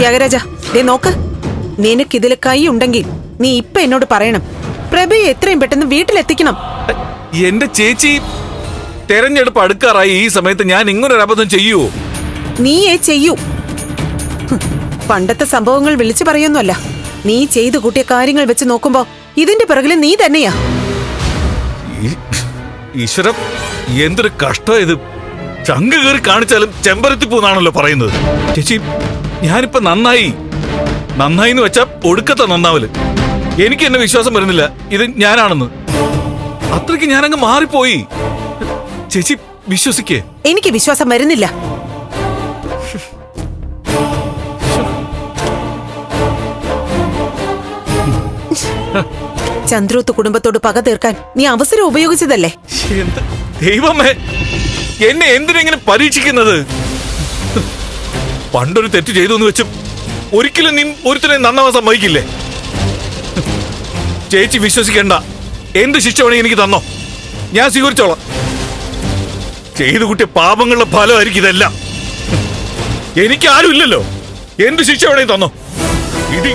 ത്യാഗരാജ, ദേ നോക്ക്, നിനക്കിതില് കൈ ഉണ്ടെങ്കിൽ നീ ഇപ്പൊ എന്നോട് പറയണം. പ്രഭയെ എത്രയും പെട്ടെന്ന് വീട്ടിലെത്തിക്കണം. എന്റെ ചേച്ചി, തെരഞ്ഞെടുപ്പ് അടുക്കാറായി ഈ സമയത്ത് ഞാൻ ഇങ്ങനൊരു അബദ്ധം ചെയ്യുവോ? നീയേ ചെയ്യൂ. പണ്ടത്തെ സംഭവങ്ങൾ വിളിച്ചു പറയൊന്നുമല്ല. നീ ചെയ്തു കൂട്ടിയ കാര്യങ്ങൾ വെച്ച് നോക്കുമ്പോ ഇതിന്റെ പിറകില് നീ തന്നെയാ. ഈശ്വരം, എന്തൊരു കഷ്ടം ഇത്. ചങ്ക് കയറി കാണിച്ചാലും ചെമ്പരത്തിപ്പൂന്നാണല്ലോ പറയുന്നത്. ചേച്ചി, ഞാനിപ്പോ നന്നായി എന്ന് വെച്ചാ ഒടുക്കത്തെ നന്നാവല്. എനിക്ക് എന്നെ വിശ്വാസം വരുന്നില്ല ഇത് ഞാനാണെന്ന്. അത്രയ്ക്ക് ഞാനങ്ങ് മാറിപ്പോയി. ചേച്ചി വിശ്വസിക്കേ? എനിക്ക് വിശ്വാസം വരുന്നില്ല. ചന്ദ്രോത്ത് കുടുംബത്തോട് പക തീർക്കാൻ നീ അവസരം ഉപയോഗിച്ചതല്ലേ? ദൈവമേ, എന്നെ എന്തിനെങ്ങനെ പരീക്ഷിക്കുന്നത്? പണ്ടൊരു തെറ്റ് ചെയ്തു എന്ന് വെച്ചും ഒരിക്കലും നീ ഒരുത്തനെ നന്നാവാൻ സമ്മതിക്കില്ലേ? ചേച്ചി വിശ്വസിക്കണ്ട. എന്ത് ശിക്ഷ വേണമെങ്കിൽ എനിക്ക് തന്നോ, ഞാൻ സ്വീകരിച്ചോളാം. ചെയ്തു കൂട്ടിയ പാപങ്ങളുടെ ഫലമായിരിക്കും ഇതെല്ലാം. എനിക്ക് ആരും ഇല്ലല്ലോ. എന്ത് ശിക്ഷ വേണമെങ്കിൽ തന്നോ. ഇടി